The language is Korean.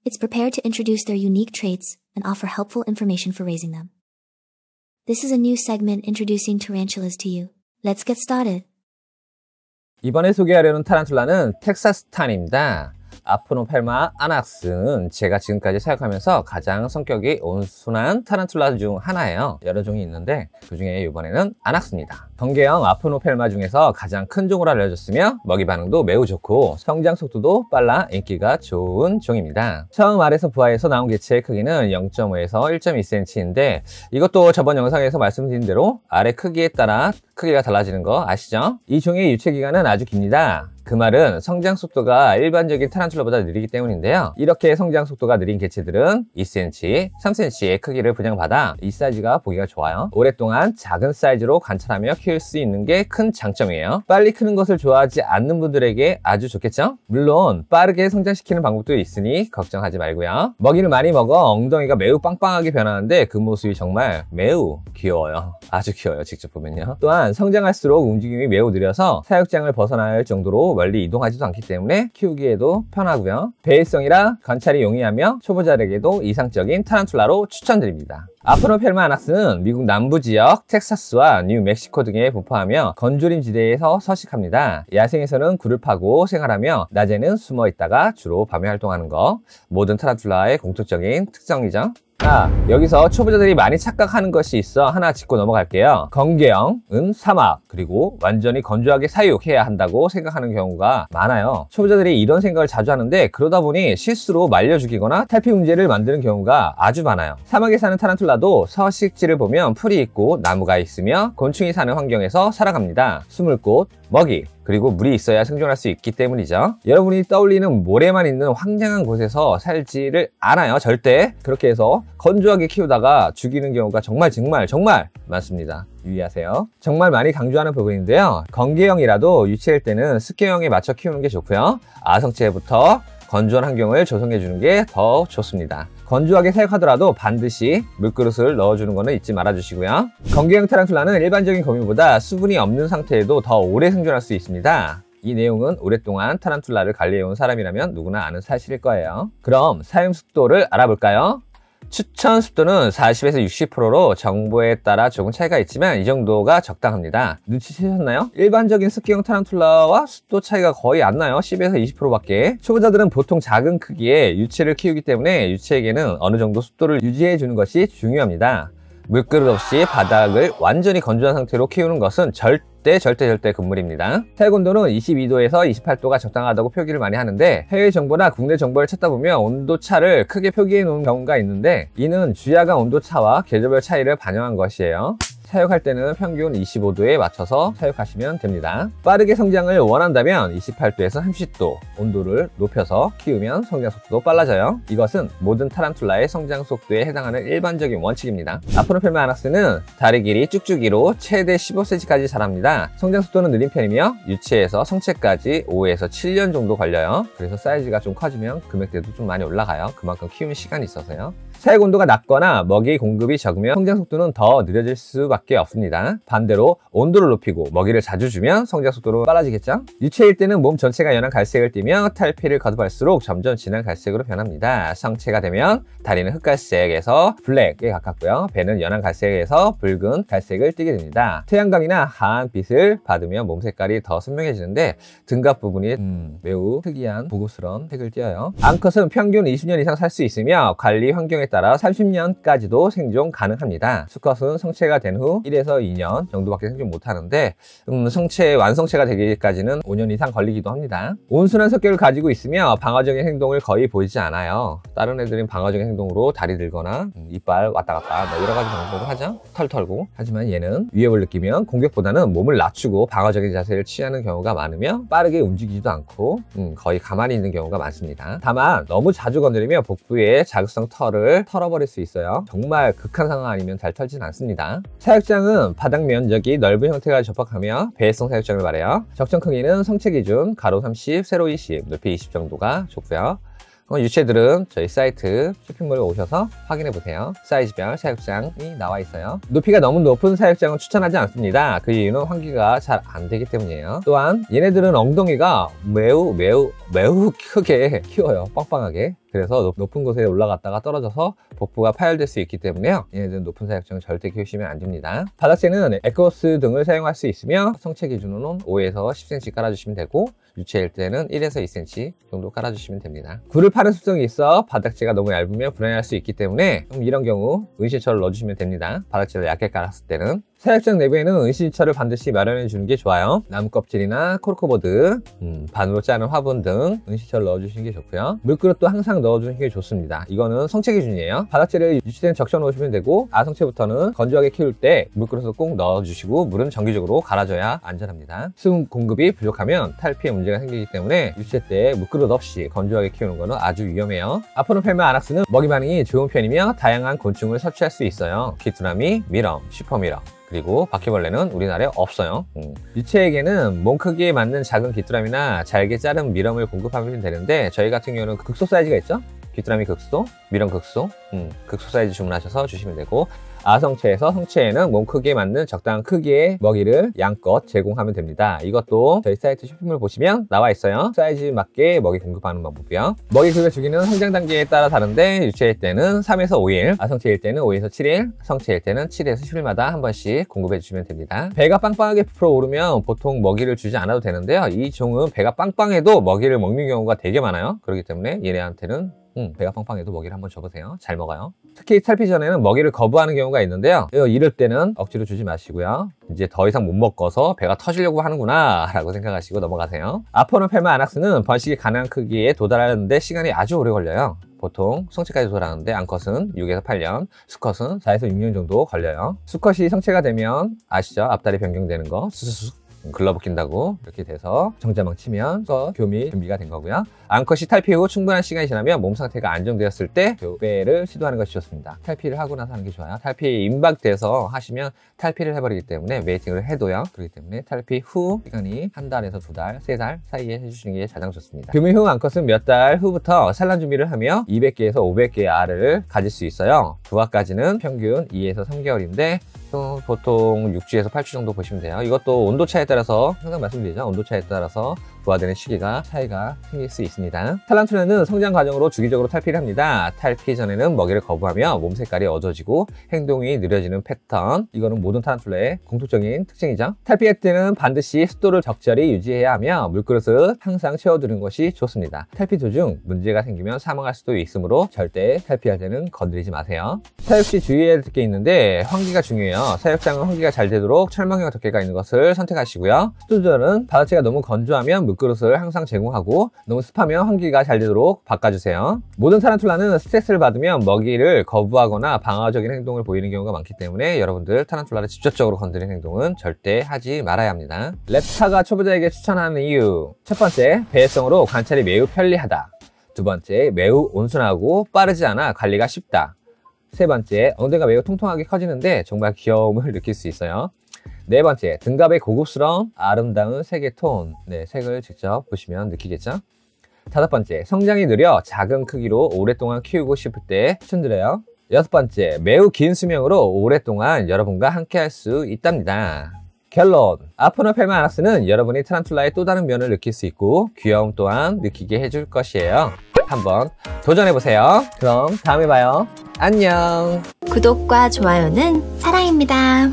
It's prepared to introduce their unique traits and offer helpful information for raising them. This is a new segment introducing tarantulas to you. Let's get started. 이번에 소개하려는 타란툴라는 텍사스탄입니다. 아프노펠마 아낙스는 제가 지금까지 사육하면서 가장 성격이 온순한 타란툴라 중 하나예요. 여러 종이 있는데 그 중에 이번에는 아낙스입니다. 경계형 아프노펠마 중에서 가장 큰 종으로 알려졌으며 먹이 반응도 매우 좋고 성장 속도도 빨라 인기가 좋은 종입니다. 처음 알에서 부화해서 나온 개체의 크기는 0.5에서 1.2cm인데 이것도 저번 영상에서 말씀드린 대로 알의 크기에 따라 크기가 달라지는 거 아시죠? 이 종의 유체 기간은 아주 깁니다. 그 말은 성장 속도가 일반적인 타란툴라보다 느리기 때문인데요. 이렇게 성장 속도가 느린 개체들은 2cm, 3cm의 크기를 분양받아 이 사이즈가 보기가 좋아요. 오랫동안 작은 사이즈로 관찰하며 키울 수 있는 게 큰 장점이에요. 빨리 크는 것을 좋아하지 않는 분들에게 아주 좋겠죠? 물론 빠르게 성장시키는 방법도 있으니 걱정하지 말고요. 먹이를 많이 먹어 엉덩이가 매우 빵빵하게 변하는데 그 모습이 정말 매우 귀여워요. 아주 귀여워요, 직접 보면요. 또한 성장할수록 움직임이 매우 느려서 사육장을 벗어날 정도로 멀리 이동하지도 않기 때문에 키우기에도 편하고요. 배일성이라 관찰이 용이하며 초보자에게도 이상적인 타란툴라로 추천드립니다. 아프노펠마 아낙스는 미국 남부 지역 텍사스와 뉴멕시코 등에 분포하며 건조림 지대에서 서식합니다. 야생에서는 굴을 파고 생활하며 낮에는 숨어 있다가 주로 밤에 활동하는 거, 모든 타란툴라의 공통적인 특성이죠. 여기서 초보자들이 많이 착각하는 것이 있어 하나 짚고 넘어갈게요. 건계형은 사막 그리고 완전히 건조하게 사육해야 한다고 생각하는 경우가 많아요. 초보자들이 이런 생각을 자주 하는데 그러다 보니 실수로 말려 죽이거나 탈피 문제를 만드는 경우가 아주 많아요. 사막에 사는 타란툴라도 서식지를 보면 풀이 있고 나무가 있으며 곤충이 사는 환경에서 살아갑니다. 숨을 곳, 먹이, 그리고 물이 있어야 생존할 수 있기 때문이죠. 여러분이 떠올리는 모래만 있는 황량한 곳에서 살지를 않아요. 절대. 그렇게 해서 건조하게 키우다가 죽이는 경우가 정말 많습니다. 유의하세요. 정말 많이 강조하는 부분인데요. 건계형이라도 유치할 때는 습계형에 맞춰 키우는 게 좋고요. 아성체부터 건조한 환경을 조성해 주는 게 더 좋습니다. 건조하게 사육하더라도 반드시 물그릇을 넣어주는 거는 잊지 말아주시고요. 건계형 타란툴라는 일반적인 거미보다 수분이 없는 상태에도 더 오래 생존할 수 있습니다. 이 내용은 오랫동안 타란툴라를 관리해온 사람이라면 누구나 아는 사실일 거예요. 그럼 사용 습도를 알아볼까요? 추천 습도는 40에서 60%로 정보에 따라 조금 차이가 있지만 이 정도가 적당합니다. 눈치채셨나요? 일반적인 습기형 타란툴라와 습도 차이가 거의 안 나요. 10에서 20%밖에. 초보자들은 보통 작은 크기의 유체를 키우기 때문에 유체에게는 어느 정도 습도를 유지해 주는 것이 중요합니다. 물그릇 없이 바닥을 완전히 건조한 상태로 키우는 것은 절대 금물입니다. 사육 온도는 22도에서 28도가 적당하다고 표기를 많이 하는데 해외 정보나 국내 정보를 찾다 보면 온도 차를 크게 표기해 놓은 경우가 있는데 이는 주야간 온도 차와 계절별 차이를 반영한 것이에요. 사육할 때는 평균 25도에 맞춰서 사육하시면 됩니다. 빠르게 성장을 원한다면 28도에서 30도 온도를 높여서 키우면 성장 속도도 빨라져요. 이것은 모든 타란툴라의 성장 속도에 해당하는 일반적인 원칙입니다. 아프노펠마 아낙스는 다리 길이 쭉쭉이로 최대 15cm까지 자랍니다. 성장 속도는 느린 편이며 유체에서 성체까지 5에서 7년 정도 걸려요. 그래서 사이즈가 좀 커지면 금액대도 좀 많이 올라가요. 그만큼 키우는 시간이 있어서요. 사육 온도가 낮거나 먹이 공급이 적으면 성장 속도는 더 느려질 수밖에 없습니다. 반대로 온도를 높이고 먹이를 자주 주면 성장 속도로 빨라지겠죠? 유체일 때는 몸 전체가 연한 갈색을 띠며 탈피를 거듭할수록 점점 진한 갈색으로 변합니다. 성체가 되면 다리는 흑갈색에서 블랙에 가깝고요. 배는 연한 갈색에서 붉은 갈색을 띠게 됩니다. 태양광이나 하한 빛을 받으면 몸 색깔이 더 선명해지는데 등갑 부분이 매우 특이한 고급스러운 색을 띠어요. 암컷은 평균 20년 이상 살 수 있으며 관리 환경에 따라 30년까지도 생존 가능합니다. 수컷은 성체가 된 후 1에서 2년 정도밖에 생존 못하는데 완성체가 되기까지는 5년 이상 걸리기도 합니다. 온순한 성격을 가지고 있으며 방어적인 행동을 거의 보이지 않아요. 다른 애들은 방어적인 행동으로 다리 들거나 이빨 왔다 갔다 여러 가지 방법을 하죠. 털 털고. 하지만 얘는 위협을 느끼면 공격보다는 몸을 낮추고 방어적인 자세를 취하는 경우가 많으며 빠르게 움직이지도 않고 거의 가만히 있는 경우가 많습니다. 다만 너무 자주 건드리며 복부의 자극성 털을 털어버릴 수 있어요. 정말 극한 상황 아니면 잘 털진 않습니다. 사육장은 바닥 면적이 넓은 형태가 적합하며 배회성 사육장을 말해요. 적정 크기는 성체 기준 가로 30, 세로 20, 높이 20 정도가 좋고요. 유체들은 저희 사이트 쇼핑몰에 오셔서 확인해 보세요. 사이즈별 사육장이 나와 있어요. 높이가 너무 높은 사육장은 추천하지 않습니다. 그 이유는 환기가 잘 안 되기 때문이에요. 또한 얘네들은 엉덩이가 매우 크게 키워요. 빵빵하게. 그래서 높은 곳에 올라갔다가 떨어져서 복부가 파열될 수 있기 때문에요. 얘네들은 높은 사육장을 절대 키우시면 안 됩니다. 바닥재는 에코스 등을 사용할 수 있으며 성체 기준으로는 5에서 10cm 깔아주시면 되고 유체일 때는 1에서 2cm 정도 깔아주시면 됩니다. 굴을 파는 습성이 있어 바닥재가 너무 얇으면 불안해할 수 있기 때문에 이런 경우 은신처를 넣어주시면 됩니다. 바닥재를 얇게 깔았을 때는. 사육장 내부에는 은신처를 반드시 마련해 주는 게 좋아요. 나무 껍질이나 코르크보드, 반으로 짜는 화분 등 은신처를 넣어주시는 게 좋고요. 물그릇도 항상 넣어주는 게 좋습니다. 이거는 성체 기준이에요. 바닥재를 유치대는 적셔 놓으시면 되고 아성체부터는 건조하게 키울 때 물그릇을 꼭 넣어주시고 물은 정기적으로 갈아줘야 안전합니다. 수분 공급이 부족하면 탈피에 문제가 생기기 때문에 유치대 때 물그릇 없이 건조하게 키우는 것은 아주 위험해요. 아포노펠마 아낙스는 먹이 반응이 좋은 편이며 다양한 곤충을 섭취할 수 있어요. 귀뚜라미, 미럼, 슈퍼미럼, 그리고 바퀴벌레는 우리나라에 없어요. 유체에게는 몸 크기에 맞는 작은 귀뚜라미나 잘게 자른 미럼을 공급하면 되는데 저희 같은 경우는 극소 사이즈가 있죠? 귀뚜라미 극소, 미럼 극소, 극소 사이즈 주문하셔서 주시면 되고 아성체에서 성체에는 몸 크기에 맞는 적당한 크기의 먹이를 양껏 제공하면 됩니다. 이것도 저희 사이트 쇼핑몰 보시면 나와 있어요. 사이즈 맞게 먹이 공급하는 방법이요. 먹이 급여 주기는 성장 단계에 따라 다른데 유체일 때는 3에서 5일, 아성체일 때는 5에서 7일, 성체일 때는 7에서 10일마다 한 번씩 공급해 주시면 됩니다. 배가 빵빵하게 부풀어 오르면 보통 먹이를 주지 않아도 되는데요. 이 종은 배가 빵빵해도 먹이를 먹는 경우가 되게 많아요. 그렇기 때문에 얘네한테는 배가 빵빵해도 먹이를 한번 줘보세요. 잘 먹어요. 특히 탈피 전에는 먹이를 거부하는 경우가 있는데요. 이럴 때는 억지로 주지 마시고요. 이제 더 이상 못 먹어서 배가 터지려고 하는구나 라고 생각하시고 넘어가세요. 아포노펠마 아낙스는 번식이 가능한 크기에 도달하는데 시간이 아주 오래 걸려요. 보통 성체까지 도달하는데 암컷은 6에서 8년, 수컷은 4에서 6년 정도 걸려요. 수컷이 성체가 되면 아시죠? 앞다리 변경되는 거 수수수 글러붙긴다고 이렇게 돼서 정자망 치면 교미 준비가 된 거고요. 암컷이 탈피 후 충분한 시간이 지나면 몸 상태가 안정되었을 때 교배를 시도하는 것이 좋습니다. 탈피를 하고 나서 하는 게 좋아요. 탈피 임박돼서 하시면 탈피를 해버리기 때문에 메이팅을 해도요. 그렇기 때문에 탈피 후 시간이 한 달에서 2달, 3달 사이에 해주시는 게 가장 좋습니다. 교미 후 암컷은 몇 달 후부터 산란 준비를 하며 200개에서 500개의 알을 가질 수 있어요. 부화까지는 평균 2에서 3개월인데 보통 6주에서 8주 정도 보시면 돼요. 이것도 온도차에 따라서 항상 말씀드리죠. 온도차에 따라서 부화되는 시기가 차이가 생길 수 있습니다. 타란툴라는 성장 과정으로 주기적으로 탈피를 합니다. 탈피 전에는 먹이를 거부하며 몸 색깔이 어두워지고 행동이 느려지는 패턴. 이거는 모든 타란툴라의 공통적인 특징이죠. 탈피할 때는 반드시 습도를 적절히 유지해야 하며 물그릇을 항상 채워두는 것이 좋습니다. 탈피 도중 문제가 생기면 사망할 수도 있으므로 절대 탈피할 때는 건드리지 마세요. 사육 시 주의해야 할 게 있는데 환기가 중요해요. 사육장은 환기가 잘 되도록 철망형 덮개가 있는 것을 선택하시고요. 습도 조절은 바닥재가 너무 건조하면 물그릇을 항상 제공하고 너무 습하면 환기가 잘 되도록 바꿔주세요. 모든 타란툴라는 스트레스를 받으면 먹이를 거부하거나 방어적인 행동을 보이는 경우가 많기 때문에 여러분들 타란툴라를 직접적으로 건드리는 행동은 절대 하지 말아야 합니다. 랩타가 초보자에게 추천하는 이유. 첫 번째, 배회성으로 관찰이 매우 편리하다. 두 번째, 매우 온순하고 빠르지 않아 관리가 쉽다. 세 번째, 엉덩이가 매우 통통하게 커지는데 정말 귀여움을 느낄 수 있어요. 네 번째, 등갑의 고급스러운 아름다운 색의 톤. 네, 색을 직접 보시면 느끼겠죠? 다섯 번째, 성장이 느려 작은 크기로 오랫동안 키우고 싶을 때 추천드려요. 여섯 번째, 매우 긴 수명으로 오랫동안 여러분과 함께 할 수 있답니다. 결론, 아포노펠마 아낙스는 여러분이 타란툴라의 또 다른 면을 느낄 수 있고 귀여움 또한 느끼게 해줄 것이에요. 한번 도전해보세요. 그럼 다음에 봐요. 안녕. 구독과 좋아요는 사랑입니다.